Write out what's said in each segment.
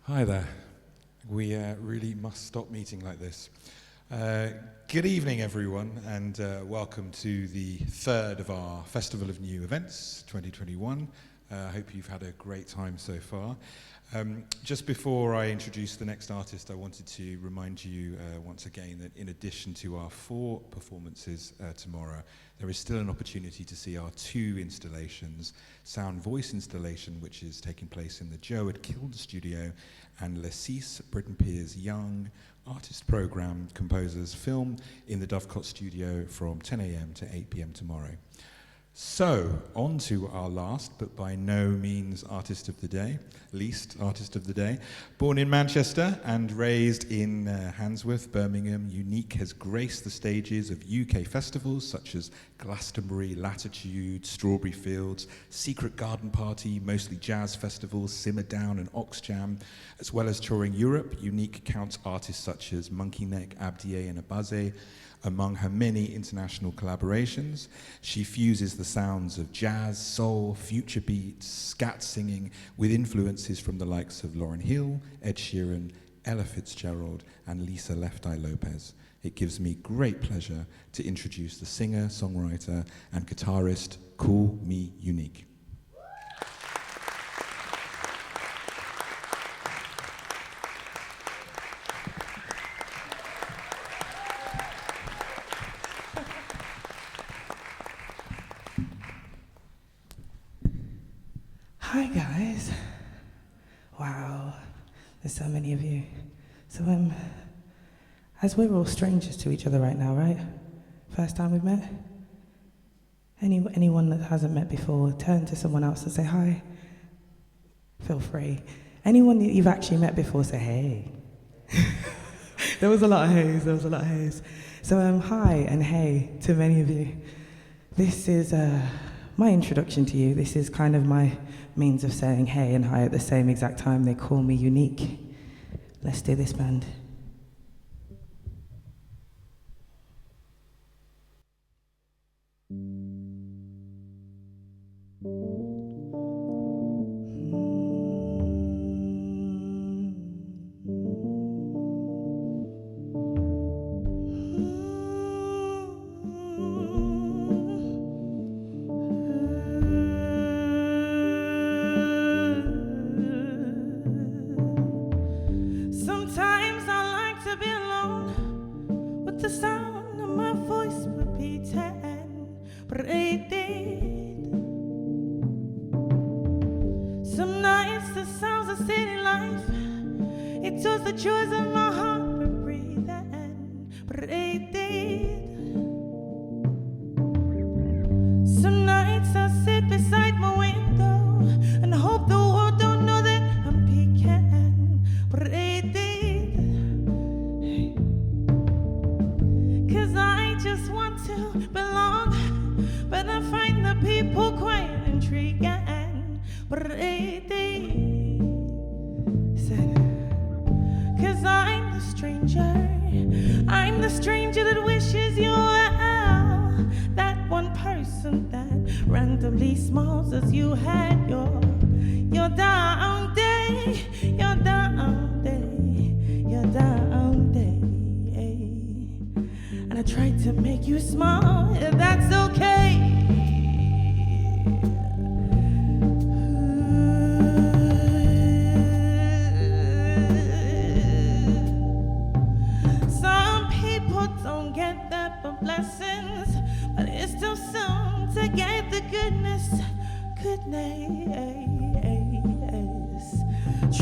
Hi there. We really must stop meeting like this. Good evening, everyone, and welcome to the third of our Festival of New Events 2021. I hope you've had a great time so far. Just before I introduce the next artist, I wanted to remind you once again that in addition to our 4 performances tomorrow, there is still an opportunity to see our 2 installations, Sound Voice installation, which is taking place in the Joe at Kiln Studio, and Le Six, Britton Piers Young Artist Programme Composers Film in the Dovecot Studio from 10 a.m. to 8 p.m. tomorrow. So, on to our last, but by no means least artist of the day. Born in Manchester and raised in Handsworth, Birmingham, Unique has graced the stages of UK festivals such as Glastonbury, Latitude, Strawberry Fields, Secret Garden Party, mostly jazz festivals, Simmer Down and Oxjam, as well as touring Europe. Unique counts artists such as Monkey Neck, Abdié and Abaze among her many international collaborations. She fuses the sounds of jazz, soul, future beats, scat singing with influences from the likes of Lauryn Hill, Ed Sheeran, Ella Fitzgerald, and Lisa Left Eye Lopes. It gives me great pleasure to introduce the singer, songwriter, and guitarist, Call Me Unique. Hi guys. Wow, there's so many of you. So as we're all strangers to each other right now, right? First time we've met? Anyone that hasn't met before, turn to someone else and say hi. Feel free. Anyone that you've actually met before, say hey. There was a lot of hays. So hi and hey to many of you. This is my introduction to you. This is kind of my means of saying hey and hi at the same exact time. They call me Unique. Let's do this, band. The sound of my voice repeating, but it did. Some nights the sounds of city life, it was the joys of my heart were breathing, but it did. Some nights I sit beside my window and hope the world don't know that I'm peeking, but it did. I just want to belong, but I find the people quite intriguing. But it said, 'cause I'm the stranger that wishes you well. That one person that randomly smiles as you had your down day, your down day, your down day. And I tried to make you smile, if that's okay. Some people don't get that but blessings, but it's still some to get the goodness.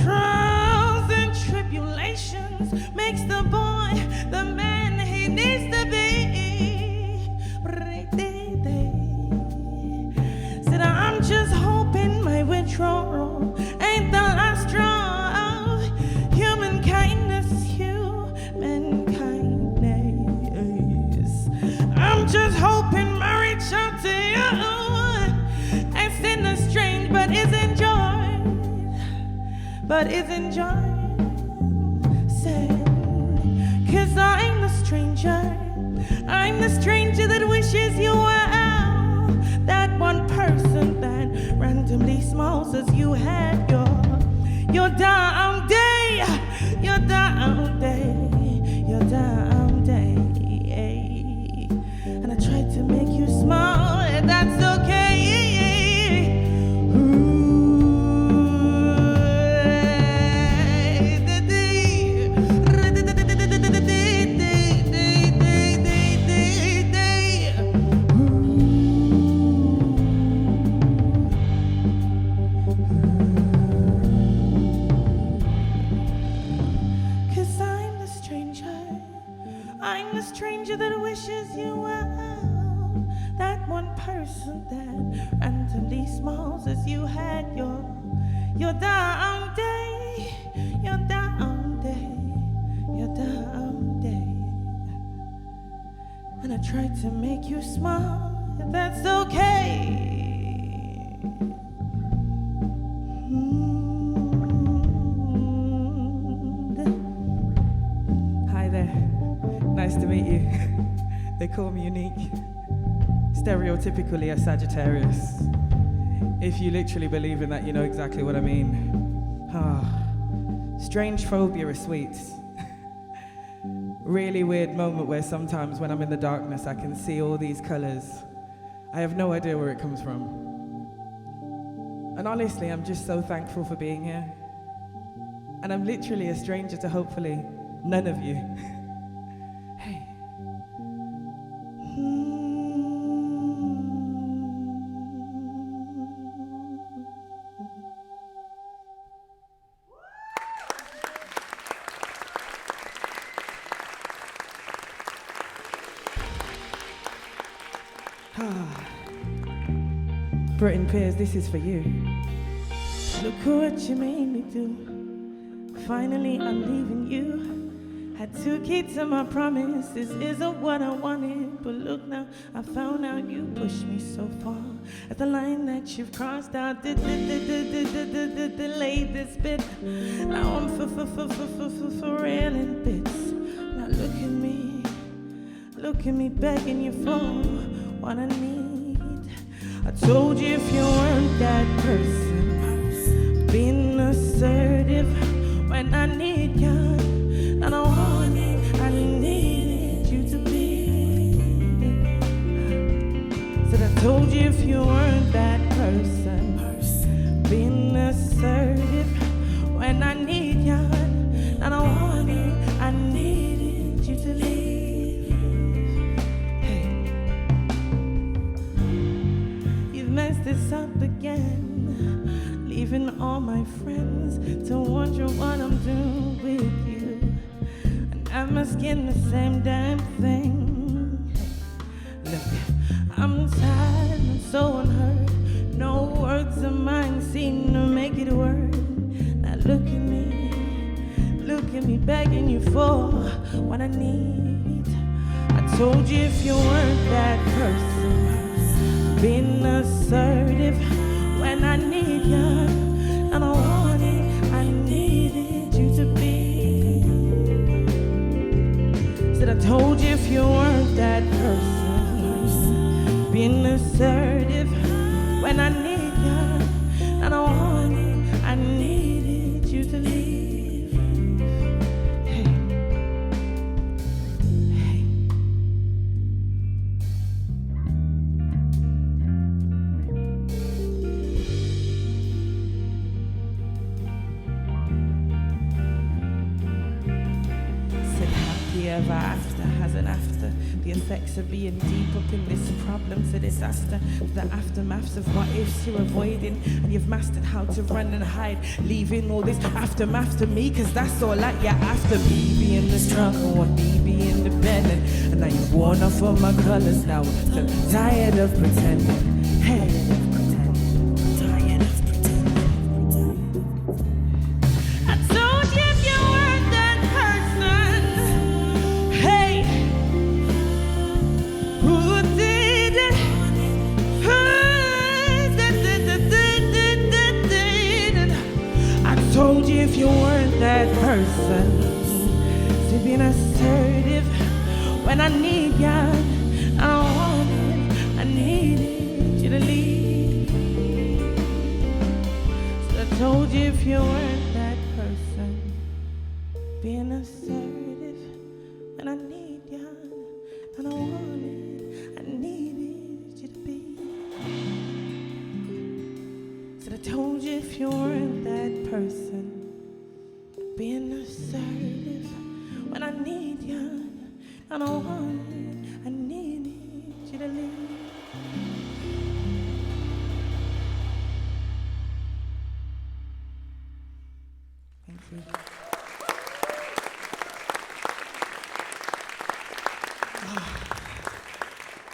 Trials and tribulations makes the boy the man he needs to be. Said I'm just hoping my withdrawal ain't the last straw of human kindness. I'm just hoping my reach out to you and send a strange but isn't joy. Said, 'cause I'm the stranger that wishes you well. That one person that randomly smiles as you had your down day. stranger that wishes you well. That one person that randomly smiles as you had your down day, your down day, your down day. And I tried to make you smile, if that's okay. Hi there, nice to meet you. They call me unique, stereotypically a Sagittarius. If you literally believe in that, you know exactly what I mean. Strange phobia of sweets. Really weird moment where sometimes when I'm in the darkness I can see all these colors. I have no idea where it comes from. And honestly, I'm just so thankful for being here. And I'm literally a stranger to hopefully none of you. Hey. Britain Piers, this is for you. Look what you made me do. Finally, I'm leaving you. Had to keep to my promise. This isn't what I wanted, but look now, I found out you pushed me so far. At the line that you've crossed out, delay this bit. Now I'm for real in bits. Now look at me begging you for what I need. I told you if you weren't that person, being assertive when I need you, and I needed you to be. Said I told you if you weren't that person, being assertive when I need you, and I needed you to leave. Messed this up again, leaving all my friends to wonder what I'm doing with you, and I'm asking the same damn thing. Look, I'm tired, I'm so unheard, no words of mine seem to make it work. Now look at me begging you for what I need. I told you if you weren't that person, being assertive when I need you, and I needed you to be. Said I told you if you weren't that person, being assertive when I need you, and I needed you to leave. Ever after has an after. The effects of being deep up in this problem to disaster. The aftermaths of what ifs you're avoiding, and you've mastered how to run and hide, leaving all this aftermath to me, cause that's all that you're after. Me being the struggle, or me being independent, and now you've worn off all my colors now. So tired of pretending. Hey. Told you if you weren't that person, to be assertive when I need you, I needed you to leave. So I told you if you weren't that person, being assertive when I need you, and I needed you to be. So I told you if you weren't that person, being assertive when I need you, and I needed you to leave. Thank you.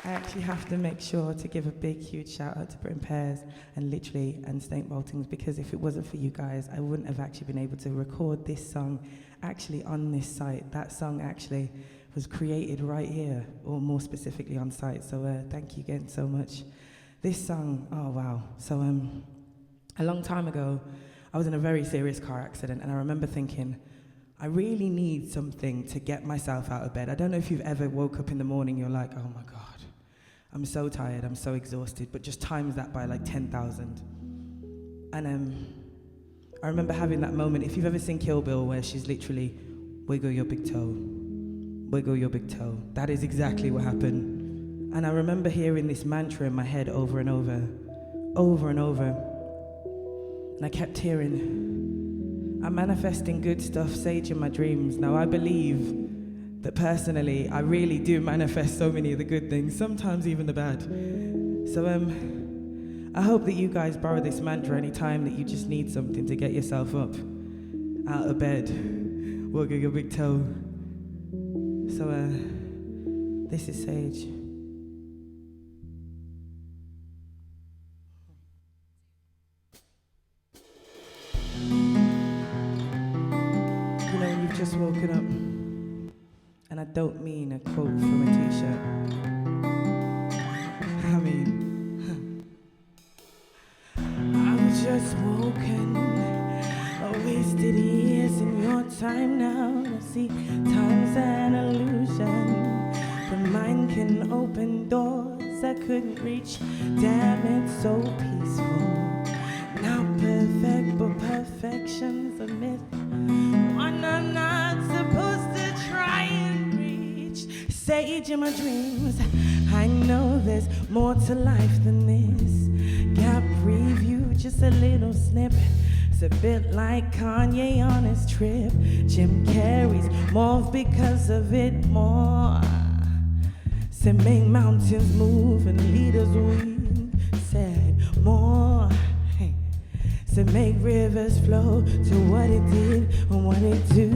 I actually have to make sure to give a big, huge shout out to Britton Pears and literally and St. Maltings, because if it wasn't for you guys, I wouldn't have actually been able to record this song actually on this site. That song actually was created right here, or more specifically on site. So thank you again so much. This song, oh wow. So a long time ago, I was in a very serious car accident, and I remember thinking, I really need something to get myself out of bed. I don't know if you've ever woke up in the morning, you're like, oh my God, I'm so tired, I'm so exhausted, but just times that by like 10,000. And I remember having that moment, if you've ever seen Kill Bill, where she's literally, wiggle your big toe, wiggle your big toe. That is exactly what happened. And I remember hearing this mantra in my head over and over, over and over. And I kept hearing, I'm manifesting good stuff, sage in my dreams. Now I believe that personally, I really do manifest so many of the good things, sometimes even the bad. So I hope that you guys borrow this mantra anytime that you just need something to get yourself up, out of bed, wiggle your big toe. So this is Sage. You know, when you've just woken up, and I don't mean a quote from a t-shirt. I mean, I've just woken, wasted years in your time now. See, time's an illusion. The mind can open doors I couldn't reach. Damn, it's so peaceful. Not perfect, but perfection's a myth. One I'm not supposed to try and reach. Sage in my dreams, I know there's more to life than this. Gap preview, just a little snip. It's a bit like Kanye on his trip. Jim Carrey's more because of it more. Said make mountains move and leaders weep. Said more. Said make rivers flow to what it did and what it do.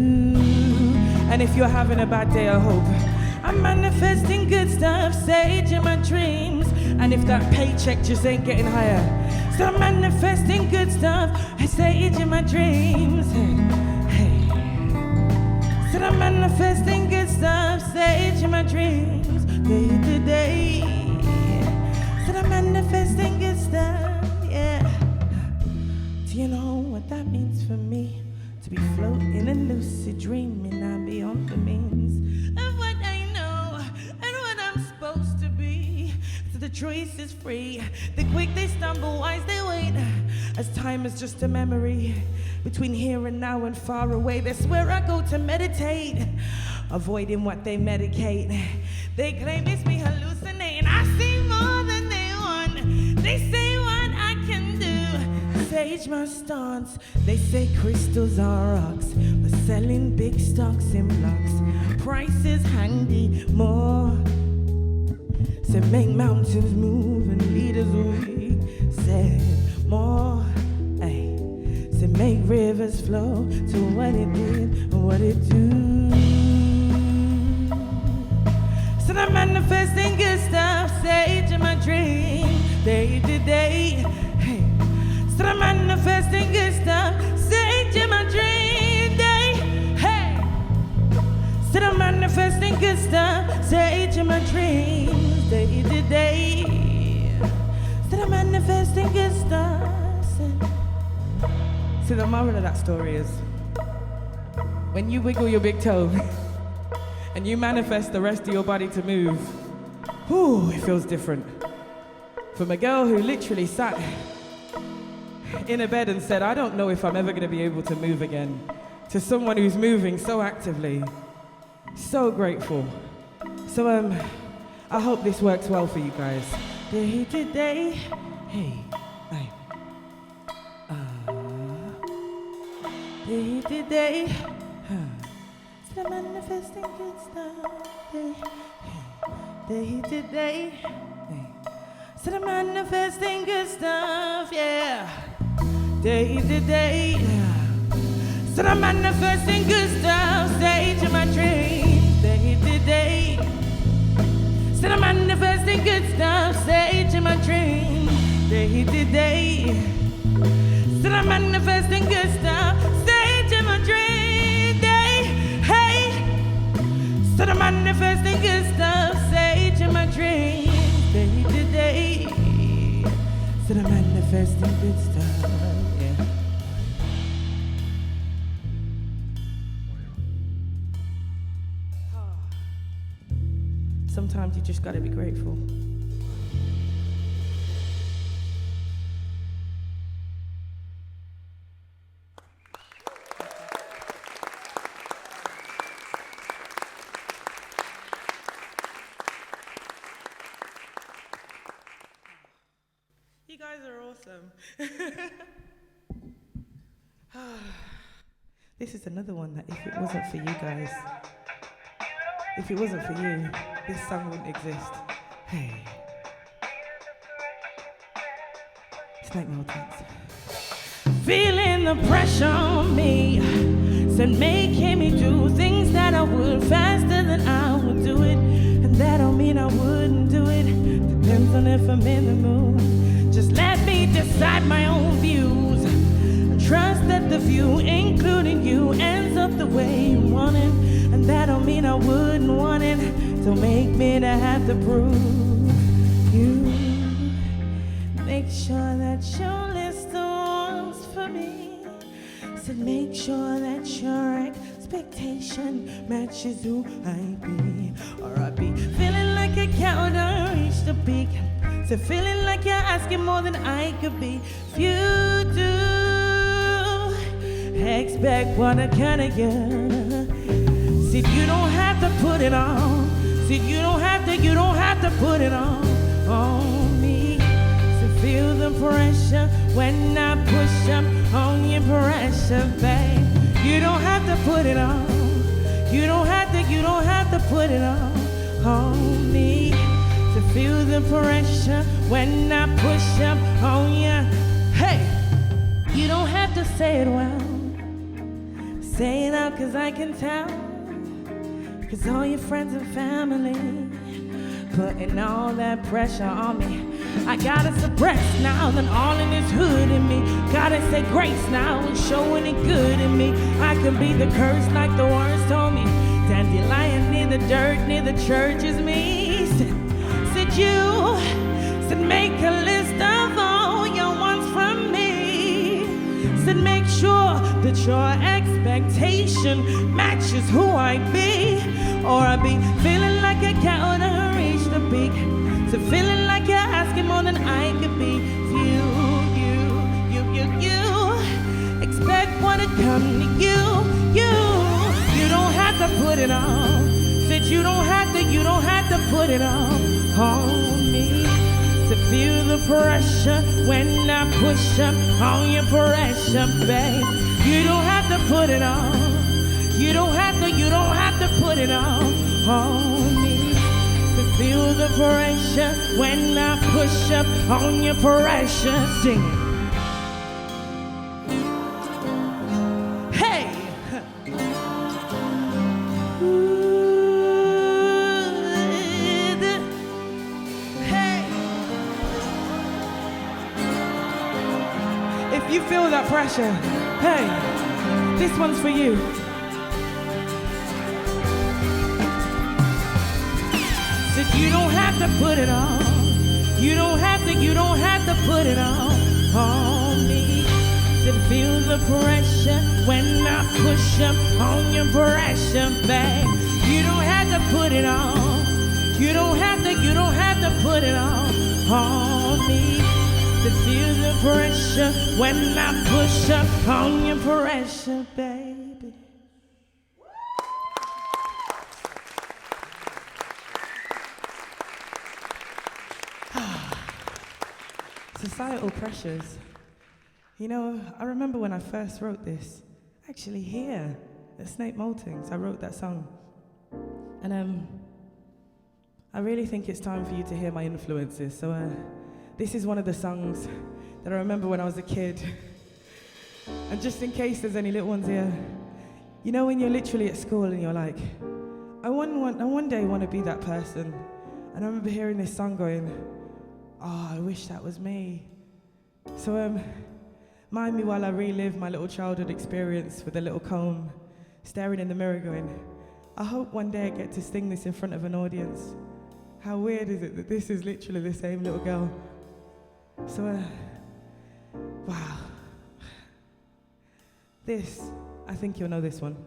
And if you're having a bad day, I hope I'm manifesting good stuff, sage in my dreams. And if that paycheck just ain't getting higher, so I'm manifesting good stuff, sage in my dreams. Hey, hey. So I'm manifesting good stuff, sage in my dreams. Day to day. So I'm manifesting good stuff, yeah. Do you know what that means for me? To be floating and lucid dreaming, I'm beyond the means of what I know and what I'm supposed to be. So the choice is free. The quick they stumble, wise they wait. As time is just a memory between here and now and far away. That's where I go to meditate, avoiding what they medicate. They claim it's me hallucinating. I see more than they want. They say what I can do. Sage my stance. They say crystals are rocks, but selling big stocks in blocks. Prices handy more. Said make mountains move and leaders weak. Said more. Ay. Said make rivers flow to what it did and what it do. Said I'm manifesting good stuff, sage in my dream. Day to day. Hey. Said I'm manifesting good stuff, sage in my dream. Day. Hey. Said I'm manifesting good stuff, sage in my dreams. Day to day. Said I'm manifesting good stuff. So the moral of that story is, when you wiggle your big toe and you manifest the rest of your body to move, whew, it feels different. From a girl who literally sat in a bed and said, I don't know if I'm ever going to be able to move again, to someone who's moving so actively. So grateful. So I hope this works well for you guys. Day to day, hey, hey. Day to day, still manifesting good stuff. Day to day, still manifesting good stuff, yeah. Day to day, still manifesting good stuff. Sage in my dreams. Day to day, stuff, sage in my dreams, day to day. Said I'm manifesting good stuff, sage in my dreams, day, hey. Said I'm manifesting good stuff, sage in my dreams, day to day. Said I'm manifesting good stuff, yeah. Sometimes you just gotta be grateful. You guys are awesome. This is another one that if it wasn't for you guys, if it wasn't for you, this song wouldn't exist. Hey. Snake mountains. Feeling the pressure on me, said making me do things that I would faster than I would do it. And that don't mean I wouldn't do it. Depends on if I'm in the mood. Just let me decide my own views. Trust that the view, including you, ends up the way you want it. And that don't mean I wouldn't want it. Don't make me to have to prove you. Make sure that your list of wants for me. Said make sure that your expectation matches who I be. Or I be feeling like I can't reach the peak. So feeling like you're asking more than I could be. If you do expect what I can of you, said you don't have to put it on. Said you don't have to put it on me. So feel the pressure when I push up on your pressure, babe. You don't have to put it on. You don't have to put it on me. To feel the pressure when I push up on you. Hey, you don't have to say it well. Say it out 'cause I can tell. 'Cause all your friends and family putting all that pressure on me. I gotta suppress now, then all in this hood in me. Gotta say grace now and showing it good in me. I could be the curse like the words told me. Dandelion near the dirt, near the church is me. Said you, said make a list of all your wants from me. Said make sure that your expectation matches who I be. Or I be feeling like I can't reach the peak. So feeling like you're asking more than I could be. You expect what to come to you. You don't have to put it on. Said you don't have to put it on me. To feel the pressure when I push up on your pressure, babe. You don't have to put it on. You don't have to put it on me. To feel the pressure when I push up on your pressure, sing it. Hey! Hey! If you feel that pressure, hey, this one's for you. Said you don't have to put it on. You don't have to put it on me. Said feel the pressure when I push up on your pressure, babe. You don't have to put it on. You don't have to put it on me. Said feel the pressure when I push up on your pressure, baby. Societal pressures. You know, I remember when I first wrote this, actually here at Snake Maltings, I wrote that song. And I really think it's time for you to hear my influences. So this is one of the songs that I remember when I was a kid. And just in case there's any little ones here, you know when you're literally at school and you're like, I one day want to be that person. And I remember hearing this song going, oh, I wish that was me. So mind me while I relive my little childhood experience with a little comb, staring in the mirror going, I hope one day I get to sing this in front of an audience. How weird is it that this is literally the same little girl? So, wow. This, I think you'll know this one.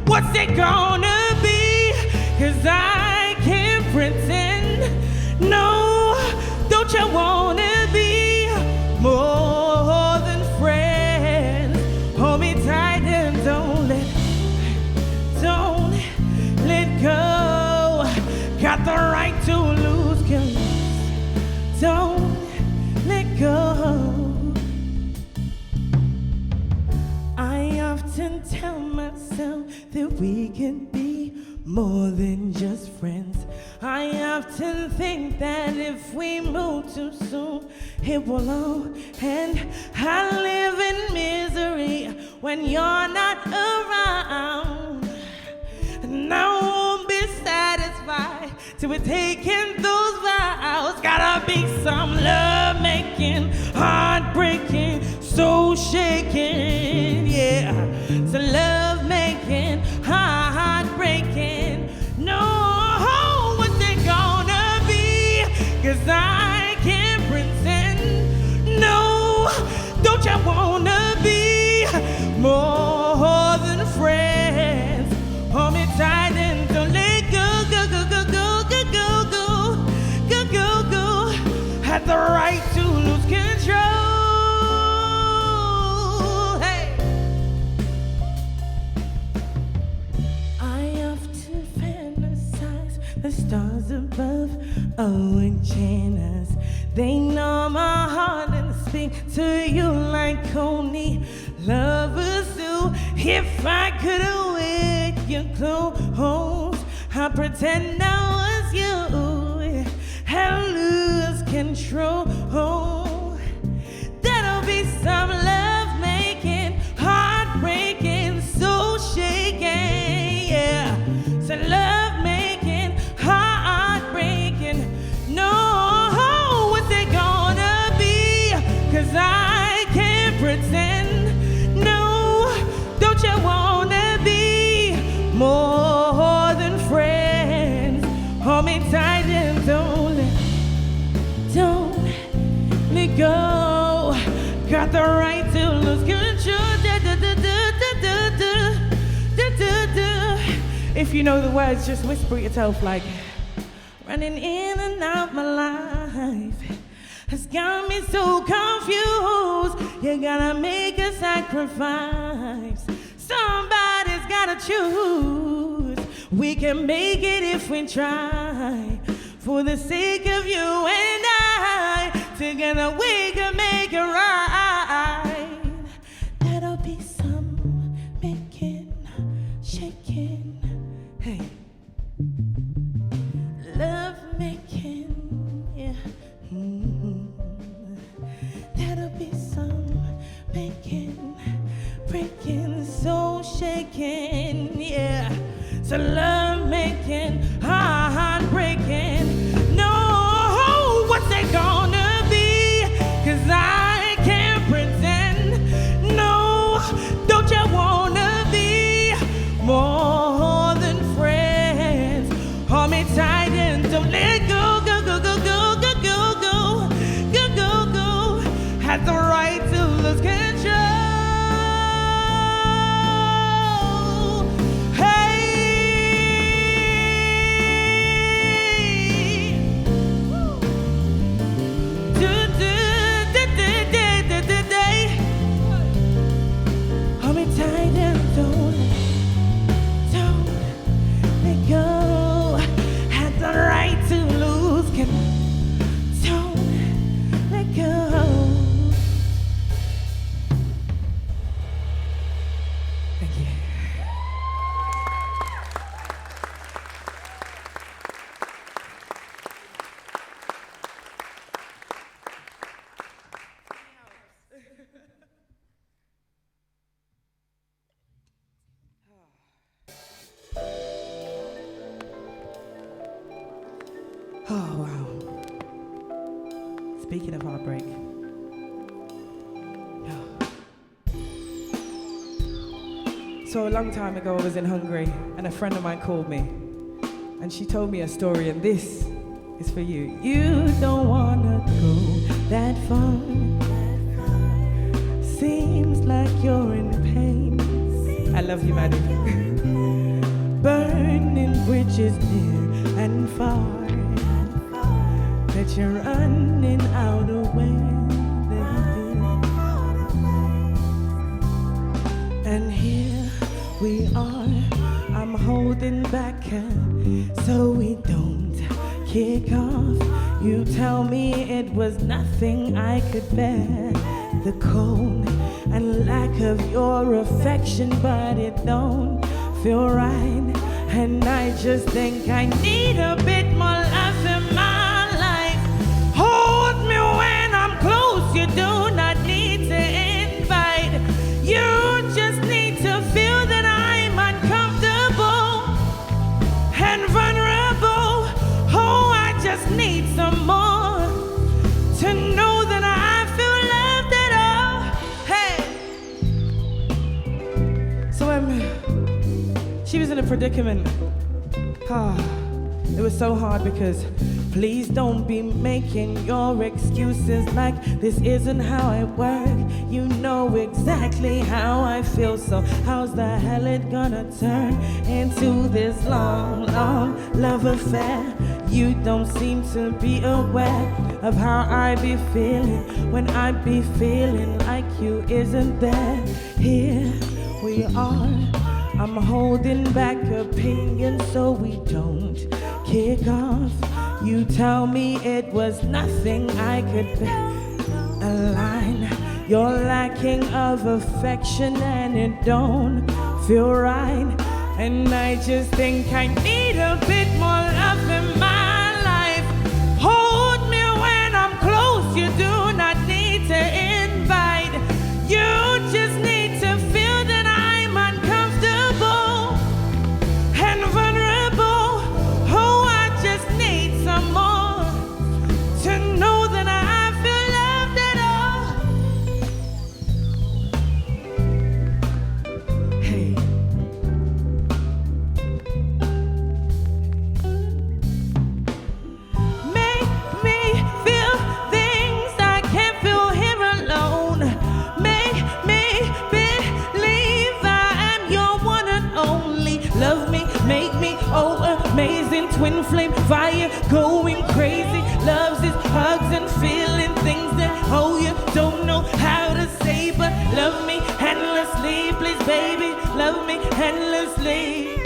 What's it gonna be? 'Cause I can't pretend. No, don't you wanna be more than friends? Hold me tight and don't let go. Got the right to lose, 'cause don't let go. I often tell myself that we can be more than just friends. I often think that if we move too soon, it will all end. I live in misery when you're not around, and I won't be satisfied till we're taking those vows. Gotta be some love making, heartbreaking, soul shaking, yeah. So love making, heartbreaking. No, what's it gonna be? 'Cause I can't pretend. No, don't you wanna be more than friends? Hold me tight and don't let go, go, go, go, go, go, go, go, go, go, go. Had the right to lose control. The stars above, oh, enchant us. They know my heart and speak to you like only lovers do. If I could wear your clothes, I'd pretend I was you and lose control. That'll be some love making, heartbreaking, soul shaking, yeah. So love making, heartbreaking. No, what's it gonna be? 'Cause I can't pretend. No, don't you wanna be more than friends? Hold me tight and don't let go. Got the right to lose control. If you know the words, just whisper it yourself like, running in and out my life has got me so confused. You gotta make a sacrifice. Somebody's gotta choose. We can make it if we try. For the sake of you and I, together we can make it right. That'll be some making, shaking. Hey, love making, yeah. That'll be some making, breaking, soul shaking, yeah. So love making, heart breaking. No, what's it gonna be? Oh, wow. Speaking of heartbreak. So a long time ago I was in Hungary and a friend of mine called me and she told me a story, and this is for you. You don't wanna go that far. Seems like you're in pain. I love you, Maddie. Burning bridges near and far, that you're running out of ways. And here we are, I'm holding back so we don't kick off. You tell me it was nothing I could bear, the cold and lack of your affection, but it don't feel right. And I just think I need a bit more love in my life. Hold me when I'm close, you do not need to invite. You just need to feel that I'm uncomfortable and vulnerable. Oh, I just need some more to know that I feel loved at all. Hey! So she was in a predicament. It was so hard because please don't be making your excuses like this isn't how it works. You know exactly how I feel, so how's the hell it gonna turn into this long, long love affair? You don't seem to be aware of how I be feeling when I be feeling like you isn't there. Here we are, I'm holding back opinion so we don't kick off. You tell me it was nothing I could align. You're lacking of affection and it don't feel right. And I just think I need a bit more love in my life. Hold me when I'm close, you do not need to invite. You just need to feel that I'm uncomfortable and vulnerable. Oh, I just need some more to know that I feel loved at all. Hey. Make me feel things I can't feel here alone. Make me believe I am your one and only. Love me, make me, oh amazing twin flame fire going crazy. Loves is hugs and feeling things that oh you don't know how to say, but love me endlessly, please baby, love me endlessly.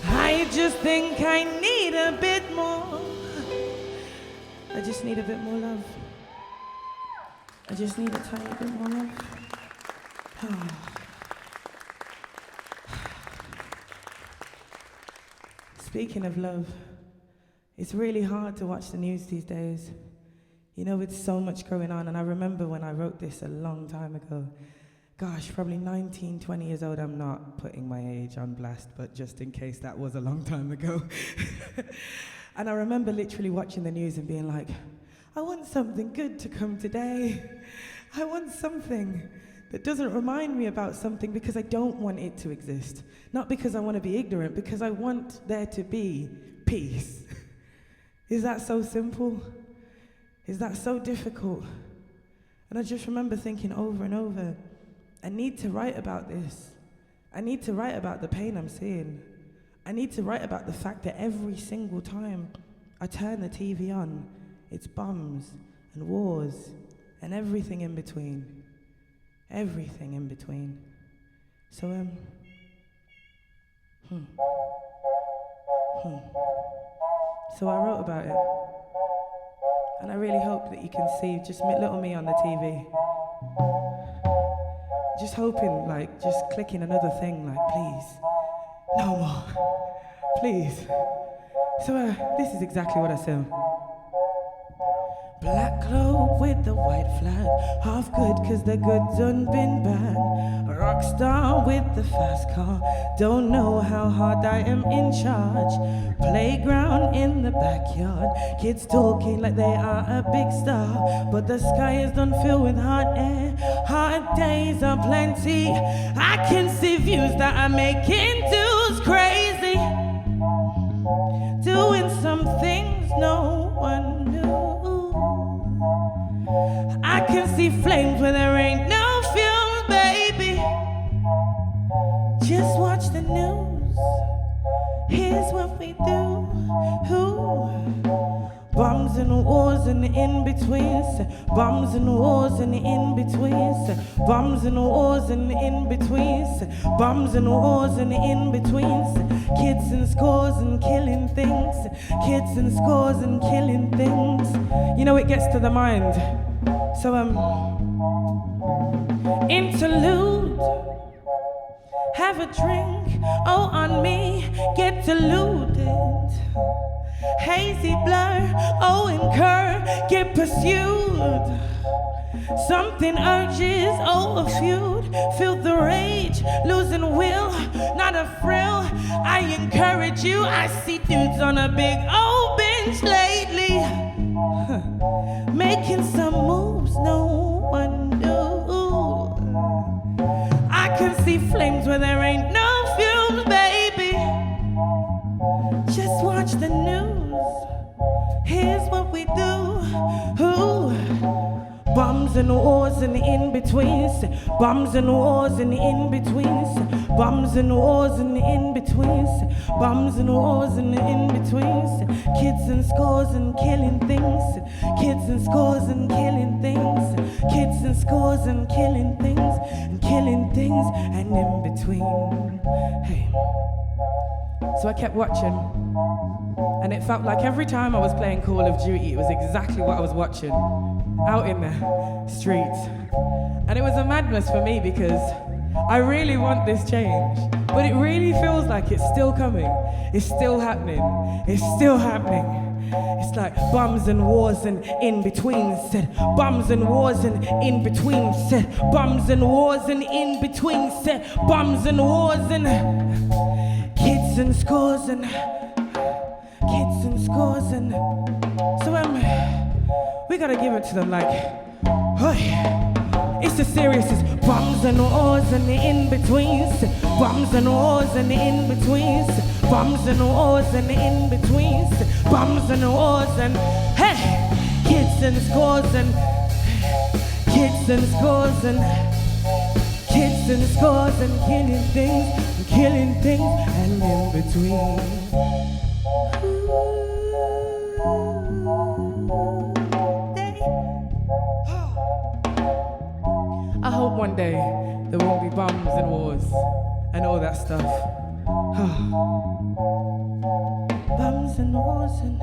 I just think I need a bit more. I just need a bit more love. I just need a tiny bit more love. Speaking of love, it's really hard to watch the news these days. You know, with so much going on, and I remember when I wrote this a long time ago. Gosh, probably 19, 20 years old. I'm not putting my age on blast, but just in case that was a long time ago. And I remember literally watching the news and being like, I want something good to come today. I want something that doesn't remind me about something because I don't want it to exist. Not because I want to be ignorant, because I want there to be peace. Is that so simple? Is that so difficult? And I just remember thinking over and over, I need to write about this. I need to write about the pain I'm seeing. I need to write about the fact that every single time I turn the TV on, it's bombs and wars and everything in between. Everything in between. So, So I wrote about it. And I really hope that you can see just little me on the TV. Just hoping, like, just clicking another thing, like, please, no more, please. So this is exactly what I said. Black globe with the white flag, half good cause the good done been bad. A rock star with the fast car, don't know how hard I am in charge. Playground in the backyard, kids talking like they are a big star. But the sky is done filled with hot air, hard days are plenty. I can see views that are making dudes crazy, doing some things no one knew. I can see flames where there ain't no fuel, baby. Just watch the news. Here's what we do. Bombs and wars and the in-betweens. Bombs and wars and the in-betweens. Bombs and wars and the in-betweens. Bombs and wars and the in-betweens. Kids and scores and killing things. Kids and scores and killing things. You know, it gets to the mind. So, interlude. Have a drink, oh, on me, get deluded. Hazy blur, oh, incur, get pursued. Something urges, oh, a feud. Feel the rage, losing will, not a frill. I encourage you, I see dudes on a big old bench lately, making some moves no one knew. I can see flames where there ain't no fumes, baby. Just watch the news. Here's what we do. Bombs and wars and the in-betweens. Bombs and wars and the in-betweens. Bombs and wars and the in-betweens. Bombs and wars and the in-betweens. Kids and scores and killing things. Kids and scores and killing things. Kids and scores and killing things. And killing things and in between. Hey. So I kept watching. And it felt like every time I was playing Call of Duty, it was exactly what I was watching out in the streets. And it was a madness for me because I really want this change, but it really feels like it's still coming. It's still happening. It's still happening. It's like bombs and wars and in-between said. Bombs and wars and in-between said. Bombs and wars and in-between said. Bombs and wars and kids and scores and kids and scores and so we gotta give it to them like, it's as serious as bombs and wars and the in-betweens. Bombs and wars and the in-betweens. Bombs and wars and the in-betweens. Bombs and wars and hey, kids and scores and kids and scores and kids and scores and killing things and in between. I hope one day there won't be bombs and wars and all that stuff. Bombs and wars and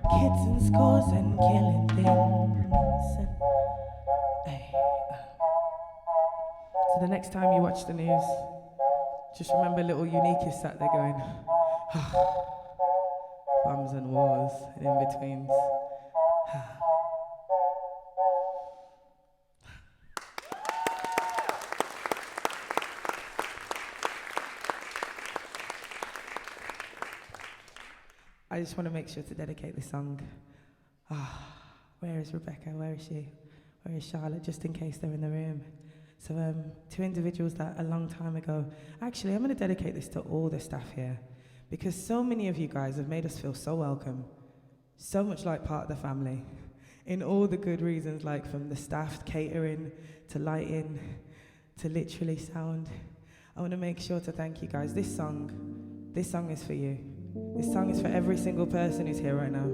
kids and scores and killing things. And, hey, so the next time you watch the news, just remember little Unique is sat there going, bombs and wars and in-betweens. I just want to make sure to dedicate this song. Where is Rebecca? Where is she? Where is Charlotte? Just in case they're in the room. So two individuals that a long time ago. Actually, I'm going to dedicate this to all the staff here because so many of you guys have made us feel so welcome, so much like part of the family, in all the good reasons, like from the staff, catering, to lighting, to literally sound. I want to make sure to thank you guys. This song is for you. This song is for every single person who's here right now.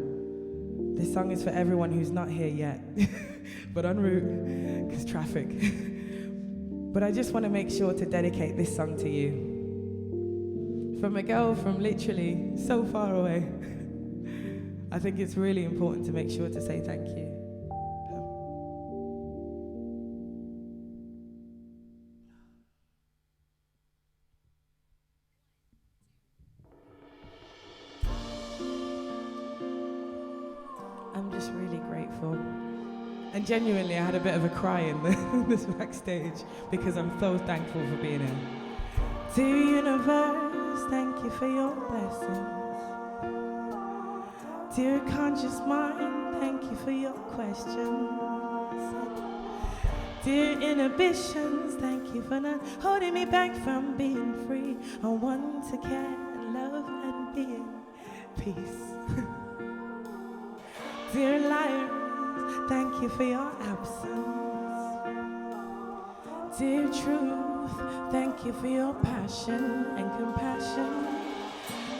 This song is for everyone who's not here yet, but en route, because traffic. But I just want to make sure to dedicate this song to you. From a girl from literally so far away. I think it's really important to make sure to say thank you. I'm just really grateful grateful. And genuinely, I had a bit of a cry in this backstage because I'm so thankful for being here. Dear universe, thank you for your blessings. Dear conscious mind, thank you for your questions. Dear inhibitions, thank you for not holding me back from being free. I want to care, love, and be in peace. Dear liars, thank you for your absence. Dear truth, thank you for your passion and compassion.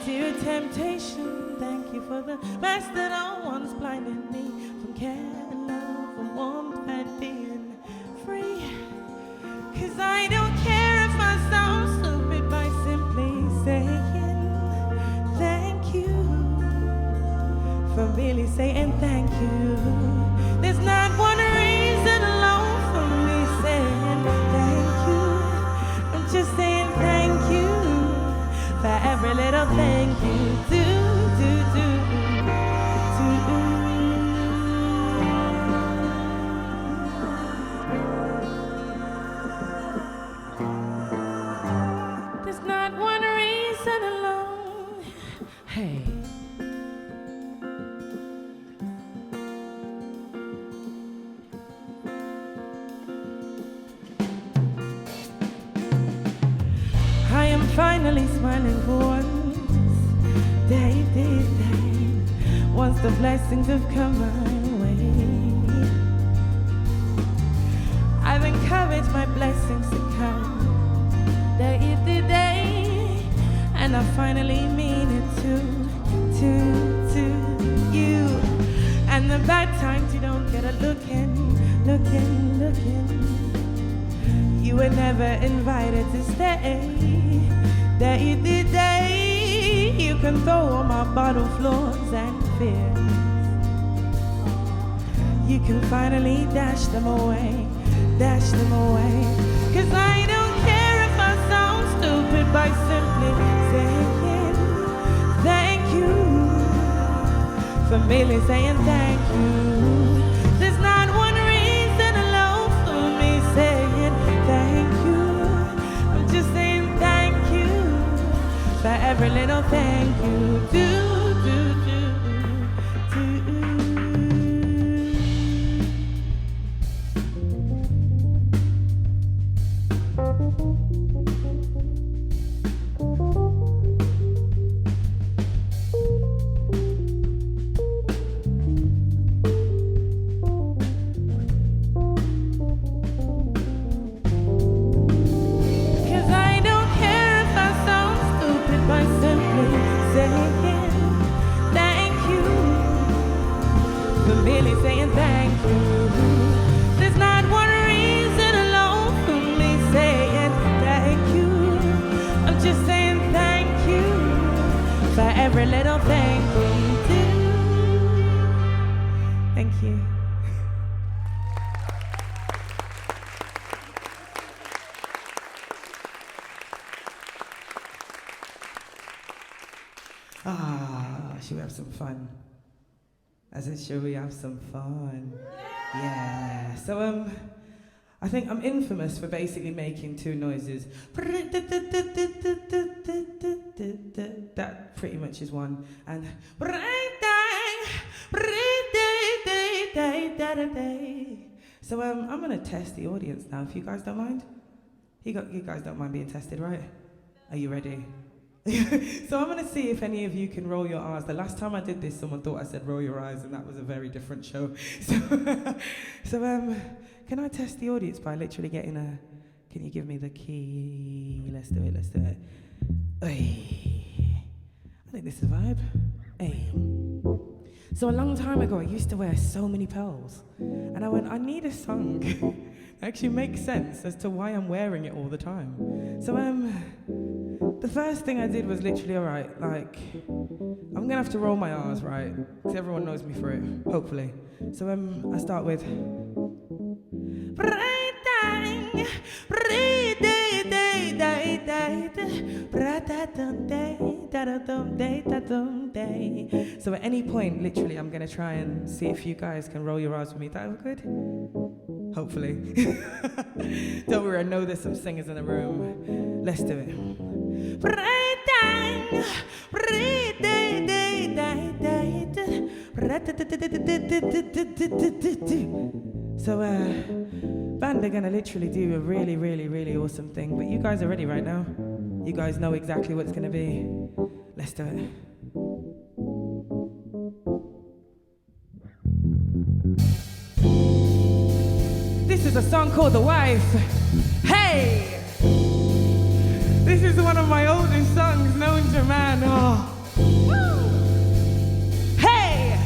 Dear temptation, thank you for the mask that all once blinded me from care and love and warmth and being free. 'Cause I don't care if I sound stupid by simply saying thank you. For really saying thank you. There's not one reason alone for me saying thank you. I'm just saying thank you for every little thank you do. There's not one reason alone. Hey. Finally smiling for once, day. Once the blessings have come my way, I've encouraged my blessings to come, day, and I finally mean it to you. And the bad times you don't get a looking. You were never invited to stay. Day, you can throw on my bottle floors and fears. You can finally dash them away. 'Cause I don't care if I sound stupid by simply saying thank you. For merely saying thank you. There's not one reason alone for me saying thank you. I'm just saying thank you for every little thank you do. Every little thing we do. Thank you. Should we have some fun? I said, should we have some fun? Yeah. So I think I'm infamous for basically making two noises. That pretty much is one. And so I'm gonna test the audience now, if you guys don't mind. You guys don't mind being tested, right? Are you ready? So I'm gonna see if any of you can roll your R's. The last time I did this, someone thought I said roll your eyes, and that was a very different show. So can I test the audience by literally getting a? Can you give me the key? Let's do it. Ay. I think this is a vibe. Ay. So a long time ago, I used to wear so many pearls, and I went, I need a song that actually makes sense as to why I'm wearing it all the time. So the first thing I did was literally, all right, like, I'm gonna have to roll my R's, right? Because everyone knows me for it, hopefully. So I start with. da-da-dum day, da-dum day. So at any point, literally, I'm gonna try and see if you guys can roll your R's with me. That was good? Hopefully. Don't worry, I know there's some singers in the room. Let's do it. So, band are gonna literally do a really, really, really awesome thing. But you guys are ready right now. You guys know exactly what it's gonna be. Let's do it. This is a song called The Wife. Hey! This is one of my oldest songs known to man. Oh. Woo! Hey!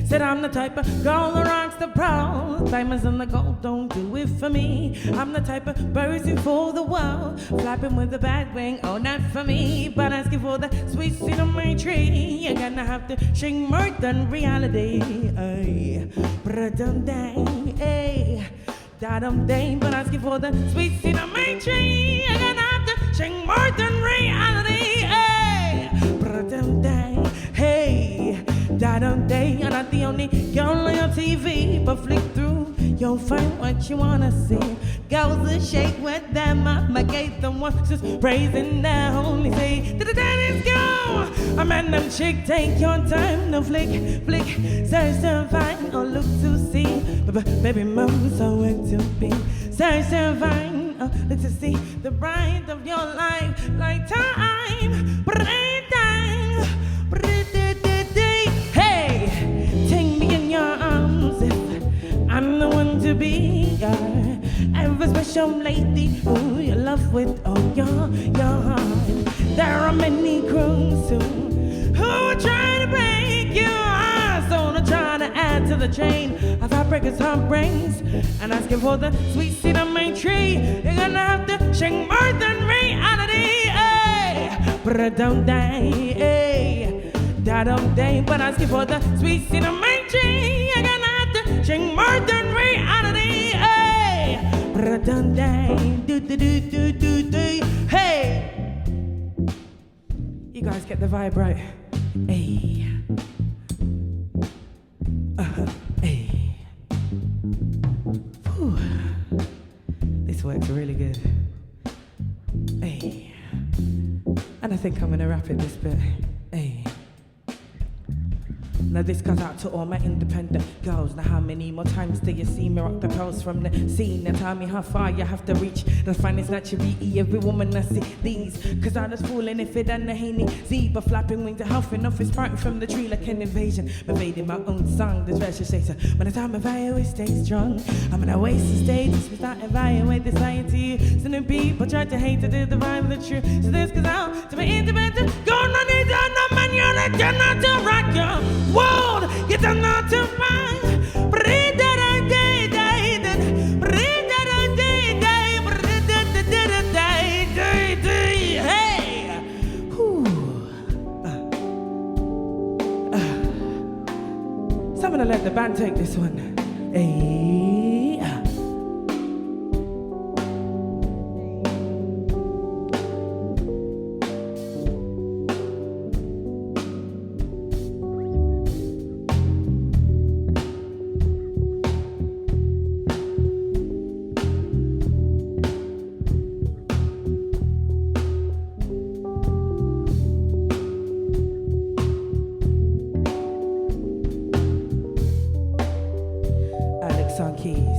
Said I'm the type of girl that rocks the pros. Diamonds and the gold don't do it for me. I'm the type of person for the world, flapping with a bad wing, oh not for me. But asking for the sweet seed on my tree, you're gonna have to shake more than reality. Ay, bra-dum-dang, ay, da-dum-dang. But asking for the sweet seed on my tree, you're gonna have to shake more than reality. Ay, bra-dum-dang, hey, da-dum-dang. You're not the only girl on your TV, but flick through, you'll find what you wanna see. Girls that shake with their mama gave them once, just praising their only say, da-da-da-let's go. I'm at them chick, take your time, no flick, flick, search to find or look to see. Baby mom, so where to be. Search to find or look to see the bride of your life, like time, time. Hey, take me in your arms if I'm the one to be your ever special lady who you love with all your heart. There are many crews who are trying to break your heart, so they're trying to add to the chain of heartbreakers' heartbreaks and asking for the sweet seed on my tree. You're gonna have to shake more than reality. Hey, bra-dum-dang, hey, da-dum-dang. But asking for the sweet seed on my tree, you're gonna have to shake more than reality. Hey, bra-dum-dang, do-do-do-do-do-do. Hey, you guys get the vibe right. Hey, hey. Whew. This works really good. Hey, and I think I'm gonna rap it this bit. Hey. Now this goes out to all my independent girls. Now how many more times do you see me rock the pearls from the scene? And tell me how far you have to reach to find this naturally every woman I see these. Cause I was fooling if it and the Haney zebra flapping wings and huffing off his parting from the tree like an invasion. Invading my own song, this verse chaser. By the time I always stay strong, I'm gonna waste the stage. We start evaluate the science to you. Some people try to hate to do the rhyme the truth. So this goes out to my independent. Going on it on the man, you're not done to rock your world, you don't know to find. Hey, so I'm gonna let the band take this one. Hey. On keys.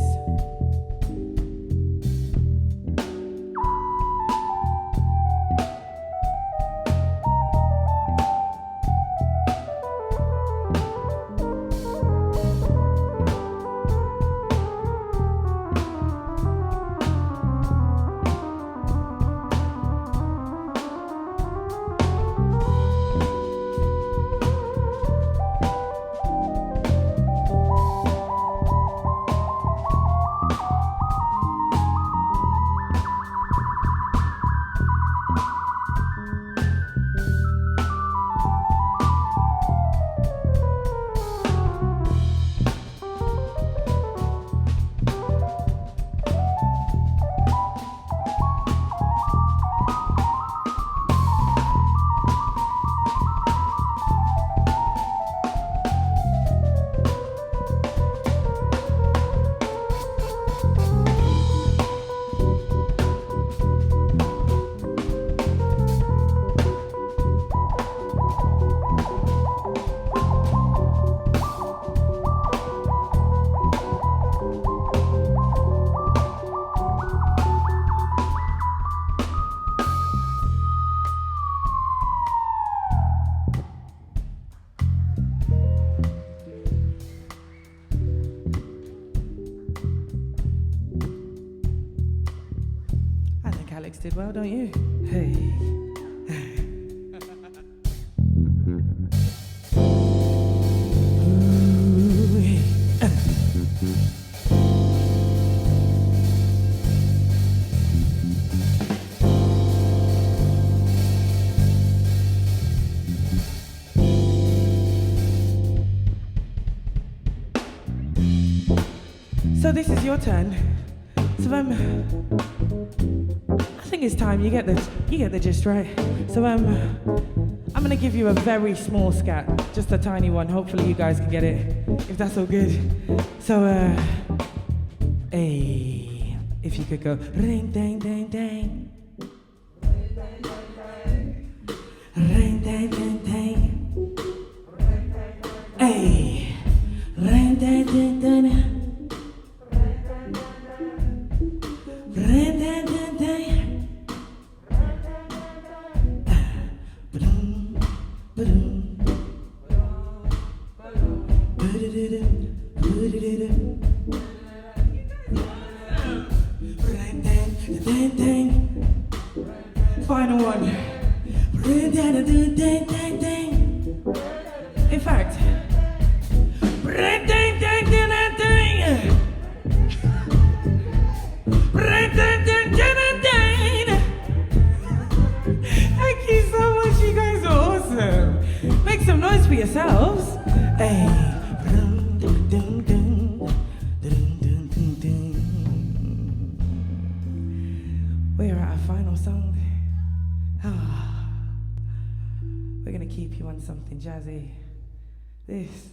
Alex did well, don't you? Hey. So this is your turn. So I think it's time. You get the gist, right? So I'm gonna give you a very small scat, just a tiny one. Hopefully you guys can get it, if that's all good. So hey, if you could go ring dang dang dang, ring dang dang dang, hey, ring dang dang dang. Final one. In fact, thank you so much, you guys are awesome. Make some noise for yourselves. Hey. We're at our final song. We're gonna keep you on something jazzy. This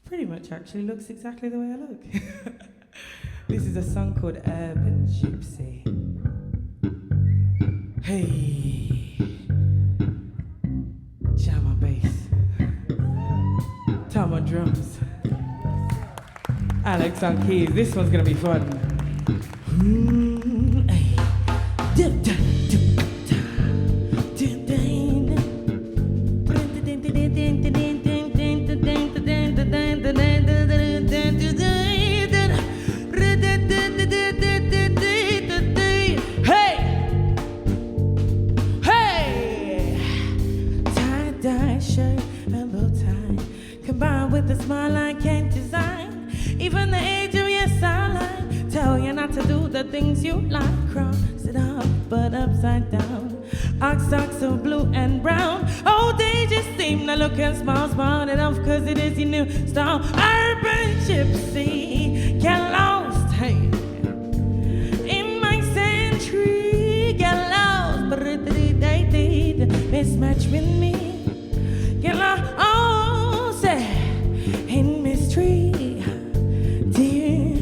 pretty much actually looks exactly the way I look. This is a song called Urban Gypsy. Hey, jam on bass, Tom on drums, Alex on keys. This one's gonna be fun. With a smile I can't design. Even the age of your sideline tell you not to do the things you like. Cross it up but upside down. Socks so blue and brown. Oh, they just seem to look and small enough, cause it is your new style. Urban gypsy, get lost, hey, in my century. Get lost, but mismatch with me. Get lost, oh, say in mystery, dear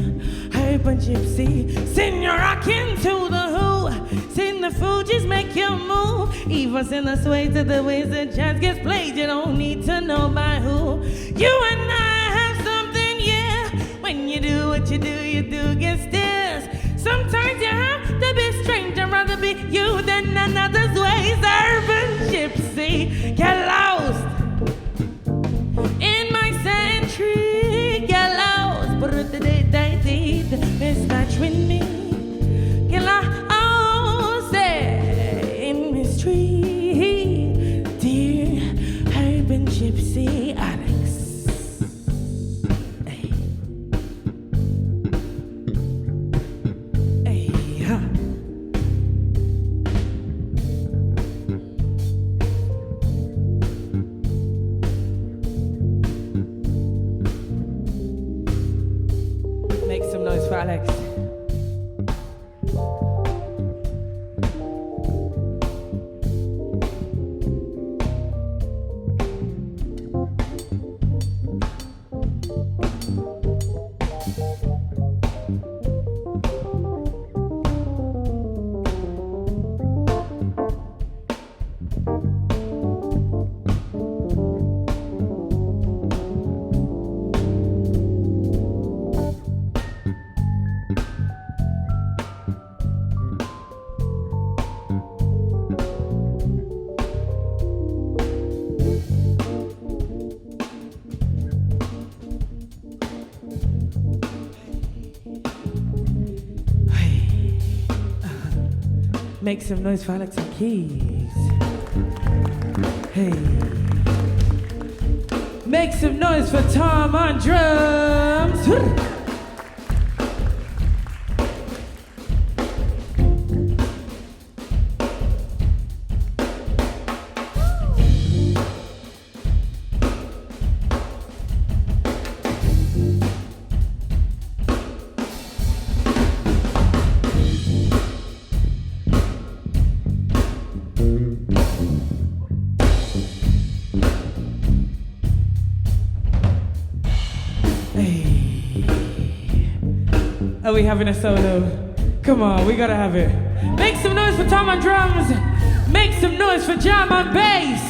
urban gypsy. Send your rockin' to the who, send the Fugees make you move. Even send the sway to the ways that jazz gets played. You don't need to know by who. You and I have something, yeah. When you do what you do get stares. Sometimes you have to be strange. I'd rather be you than another's ways. Urban gypsy, get lost in my century. Get lost, but mismatch with me. Get lost, oh, say in mystery, dear urban gypsy Alex. Hey, hey, huh. Make some noise for Alex. Make some noise for Alex on keys. Hey. Make some noise for Tom on drums. Are we having a solo? Come on, we gotta have it. Make some noise for Tom on drums. Make some noise for Jam on bass.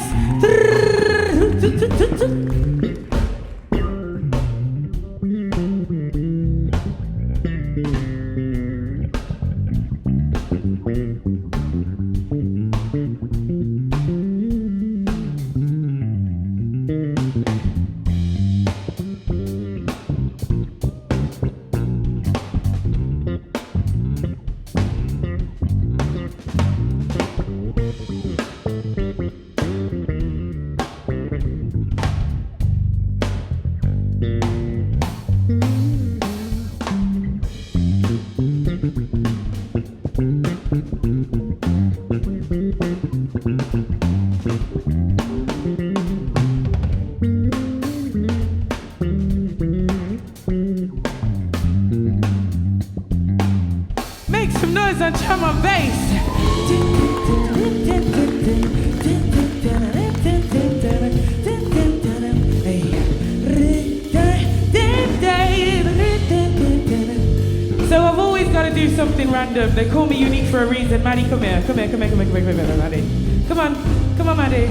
Make some noise on Jam on bass. So I've always got to do something random. They call me unique for a reason. Maddie, come here, Maddie. Come on, Maddie.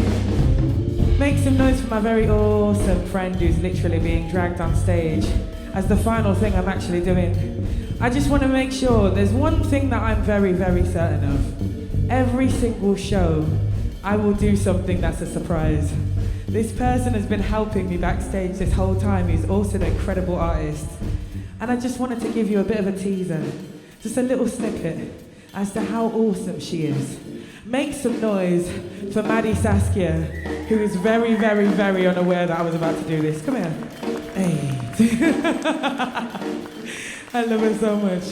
Make some noise for my very awesome friend who's literally being dragged on stage as the final thing I'm actually doing. I just want to make sure there's one thing that I'm very, very certain of. Every single show, I will do something that's a surprise. This person has been helping me backstage this whole time. He's also an incredible artist. And I just wanted to give you a bit of a teaser, just a little snippet as to how awesome she is. Make some noise for Maddie Saskia, who is very, very, very unaware that I was about to do this. Come here. Hey. I love her so much.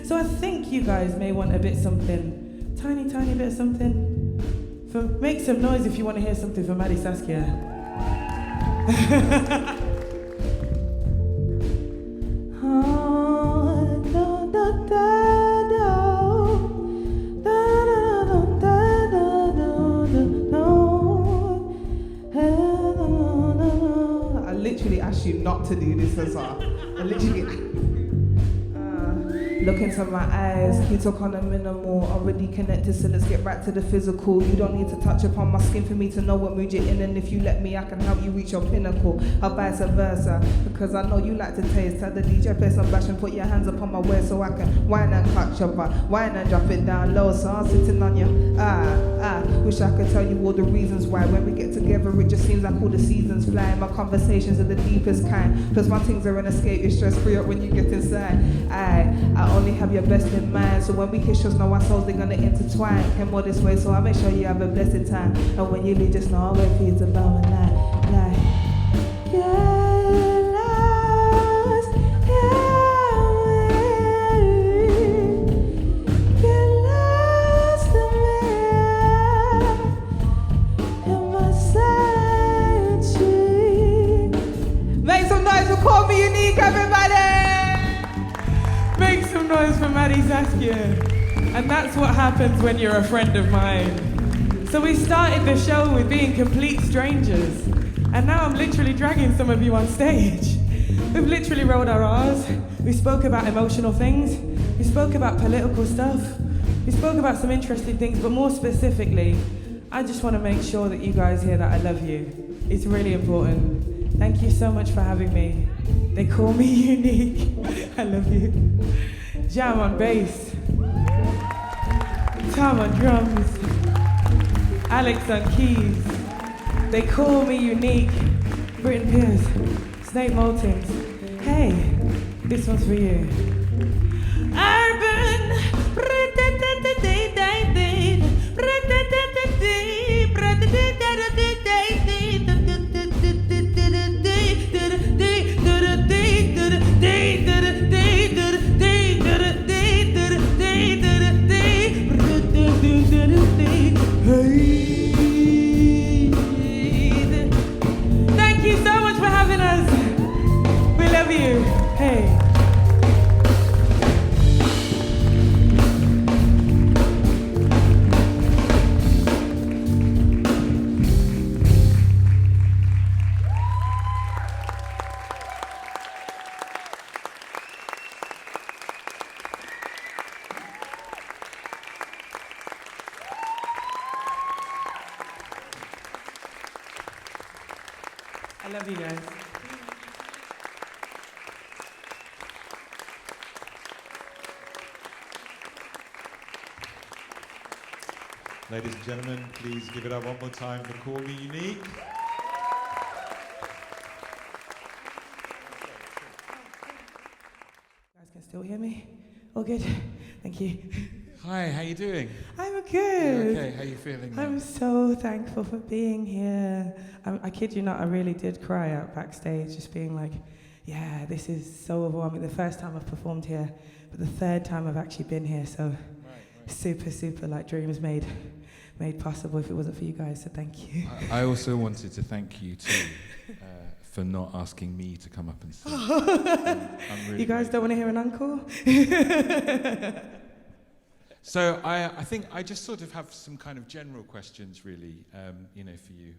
So I think you guys may want a bit something, tiny bit of something. Make some noise if you want to hear something from Maddie Saskia. I literally asked you not to do this as well. I literally. Look into my eyes, you talk on a minimal, already connected, so let's get back to the physical. You don't need to touch upon my skin for me to know what mood you're in, and if you let me, I can help you reach your pinnacle, or vice versa, because I know you like to taste. Tell the DJ play some bash and put your hands upon my waist so I can whine and catch your butt, whine and drop it down low, so I'm sitting on you. Wish I could tell you all the reasons why. When we get together, it just seems like all the seasons fly. My conversations are the deepest kind, plus my things are an escape, you're stress free up when you get inside. I only have your best in mind, so when we kiss, just know our souls, they're gonna intertwine. Came all this way, so I make sure you have a blessed time. And when you leave, just know I'll wait for you to bow and lie. Get lost, get lost in my sanctuary. Make some noise for Call Me Unique, everybody! Make some noise for Maddie Saskia. And that's what happens when you're a friend of mine. So we started the show with being complete strangers. And now I'm literally dragging some of you on stage. We've literally rolled our R's. We spoke about emotional things. We spoke about political stuff. We spoke about some interesting things, but more specifically, I just want to make sure that you guys hear that I love you. It's really important. Thank you so much for having me. They call me unique. I love you. Jam on bass. Tom on drums. Alex on keys. They call me unique. Britton Pierce, Snake Maltings. Hey, this one's for you. Urban. Thank you so much for having us. We love you. Hey. I love you guys. Ladies and gentlemen, please give it up one more time for Call Me Unique. You guys can still hear me? All good? Thank you. Hi, how you doing? I'm good. You okay? How you feeling now? I'm so thankful for being here. I kid you not, I really did cry out backstage, just being like, yeah, this is so overwhelming. The first time I've performed here, but the third time I've actually been here, so Right. super like dreams made possible if it wasn't for you guys, so thank you. I also wanted to thank you too for not asking me to come up and sing. I'm really You guys don't want to hear an encore? So I think I just sort of have some kind of general questions, really, for you,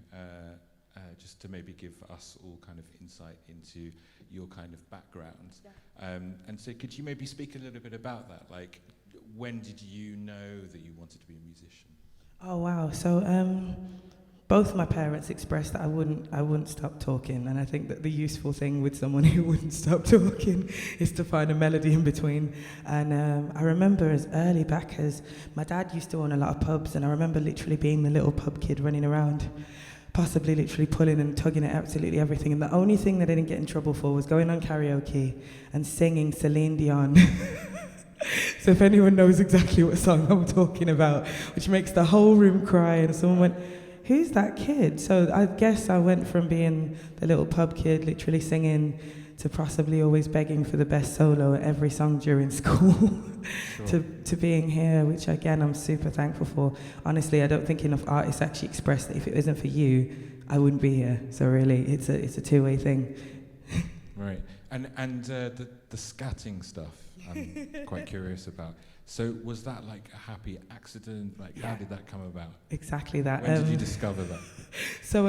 just to maybe give us all kind of insight into your kind of background. Yeah. And so could you maybe speak a little bit about that? Like, when did you know that you wanted to be a musician? Oh wow! So both my parents expressed that I wouldn't stop talking, and I think that the useful thing with someone who wouldn't stop talking is to find a melody in between. And I remember as early back as my dad used to own a lot of pubs, and I remember literally being the little pub kid running around, possibly literally pulling and tugging at absolutely everything. And the only thing that I didn't get in trouble for was going on karaoke and singing Celine Dion. So if anyone knows exactly what song I'm talking about, which makes the whole room cry, and someone went, who's that kid? So I guess I went from being the little pub kid, literally singing, to possibly always begging for the best solo at every song during school, Sure. to being here, which again I'm super thankful for. Honestly, I don't think enough artists actually express that if it isn't for you, I wouldn't be here. So really, it's a two-way thing. Right. And the scatting stuff, I'm quite curious about. So was that like a happy accident? Like, how did that come about? Exactly that. When did you discover that? So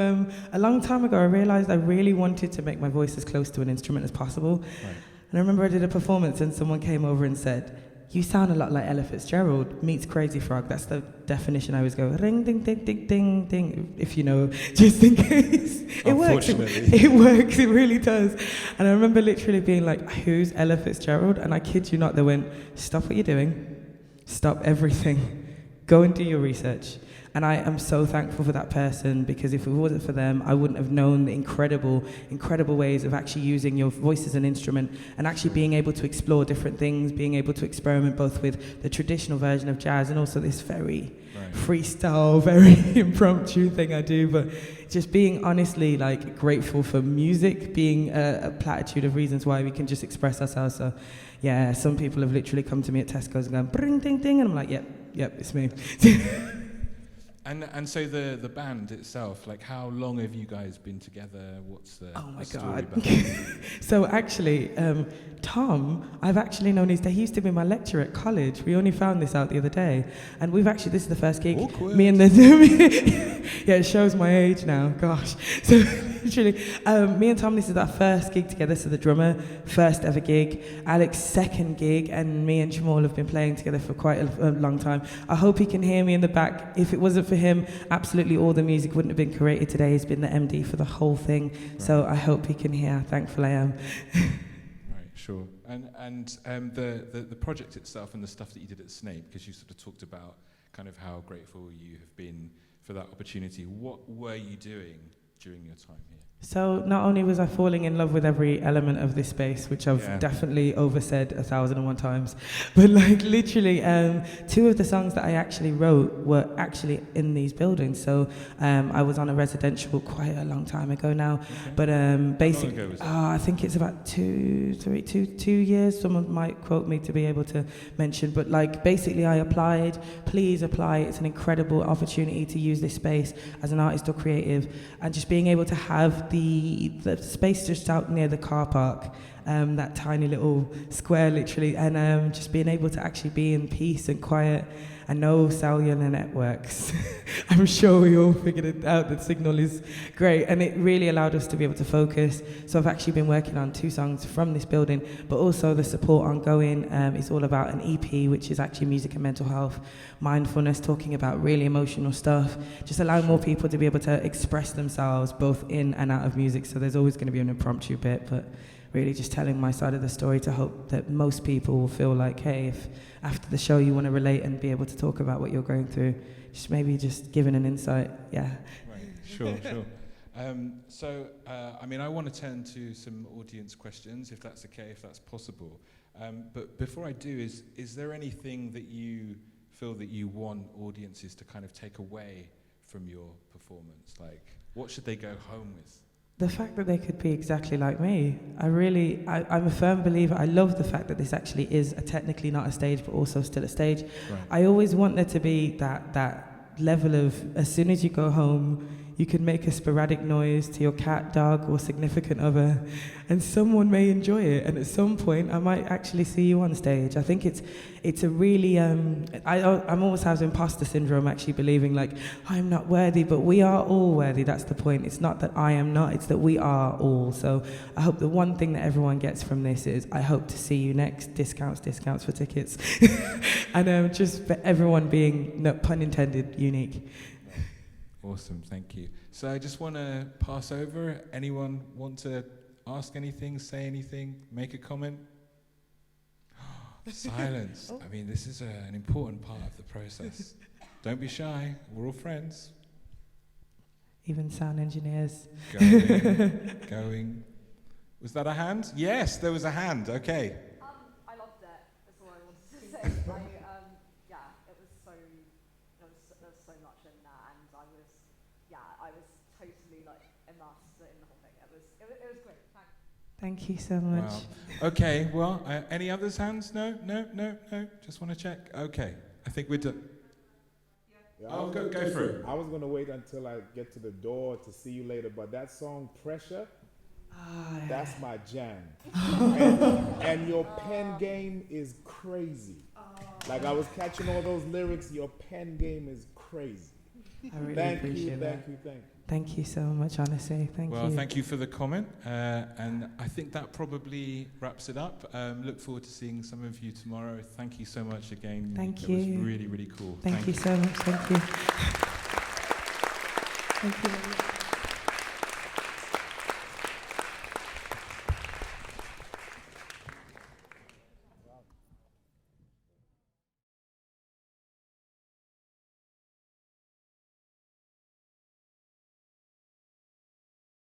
a long time ago, I realised I really wanted to make my voice as close to an instrument as possible. Right. And I remember I did a performance and someone came over and said, you sound a lot like Ella Fitzgerald meets Crazy Frog. That's the definition. I always go, ring, ding, ding, ding, ding, ding, if you know, just in case. It works. It works, it really does. And I remember literally being like, who's Ella Fitzgerald? And I kid you not, they went, stop what you're doing. Stop everything. Go and do your research. And I am so thankful for that person, because if it wasn't for them, I wouldn't have known the incredible ways of actually using your voice as an instrument and actually being able to explore different things, being able to experiment both with the traditional version of jazz and also this very freestyle, very impromptu thing I do. But just being honestly like grateful for music being a platitude of reasons why we can just express ourselves. So yeah, some people have literally come to me at Tesco's and gone, bring, ding, ding, and I'm like, yep, it's me. And so the band itself, like, how long have you guys been together? What's the story behind it? So actually, Tom, I've actually known he used to be my lecturer at college. We only found this out the other day. And we've actually, this is the first gig. Awkward. Me and yeah, it shows my age now, gosh. So literally, me and Tom, this is our first gig together. So the drummer, first ever gig. Alex, second gig. And me and Jamal have been playing together for quite a long time. I hope he can hear me in the back. If it wasn't for him, absolutely all the music wouldn't have been created today. He's been the MD for the whole thing. Right. So I hope he can hear. Thankful I am. Right, sure. And the project itself and the stuff that you did at Snape, because you sort of talked about kind of how grateful you have been for that opportunity. What were you doing during your time here? So not only was I falling in love with every element of this space, which I've definitely oversaid 1,001 times, but like literally, two of the songs that I actually wrote were actually in these buildings. So I was on a residential quite a long time ago now, but basically, I think it's about 2 years. Someone might quote me to be able to mention, but like basically, I applied. Please apply. It's an incredible opportunity to use this space as an artist or creative, and just being able to have the space just out near the car park, that tiny little square literally, and just being able to actually be in peace and quiet and no cellular networks. I'm sure we all figured it out, the signal is great, and it really allowed us to be able to focus. So I've actually been working on 2 songs from this building, but also the support ongoing is all about an EP, which is actually music and mental health, mindfulness, talking about really emotional stuff, just allowing more people to be able to express themselves both in and out of music. So there's always going to be an impromptu bit, but really just telling my side of the story to hope that most people will feel like, hey, if after the show you want to relate and be able to talk about what you're going through, just maybe just giving an insight, yeah. Right, sure. I mean, I want to turn to some audience questions, if that's okay, if that's possible. But before I do, is there anything that you feel that you want audiences to kind of take away from your performance? Like, what should they go home with? The fact that they could be exactly like me. I'm a firm believer. I love the fact that this actually is technically not a stage, but also still a stage. Right. I always want there to be that level of, as soon as you go home, you can make a sporadic noise to your cat, dog, or significant other, and someone may enjoy it. And at some point, I might actually see you on stage. I think it's a really, I'm always have imposter syndrome, actually believing like, I'm not worthy, but we are all worthy. That's the point. It's not that I am not, it's that we are all. So I hope the one thing that everyone gets from this is, I hope to see you next. Discounts for tickets. And just for everyone being, no pun intended, unique. Awesome, thank you. So I just want to pass over. Anyone want to ask anything, say anything, make a comment? Silence. I mean, this is an important part of the process. Don't be shy. We're all friends. Even sound engineers. Going. Was that a hand? Yes, there was a hand. Okay. I loved it. That's all I wanted to say. It was so. There was so much in there, and I was totally like immersed in the whole thing. It was great. Thanks. Thank you so much. Wow. Okay. Well, any others' hands? No. Just want to check. Okay. I think we're done. Yeah, go for it. I was going to wait until I get to the door to see you later, but that song, Pressure, that's my jam. and your pen game is crazy. Like, I was catching all those lyrics. Your pen game is crazy. I really appreciate that. Thank you. Thank you so much, honestly. Thank you. Well, thank you for the comment. And I think that probably wraps it up. Look forward to seeing some of you tomorrow. Thank you so much again. Thank you. It was really, really cool. Thank you so much. Thank you. Thank you.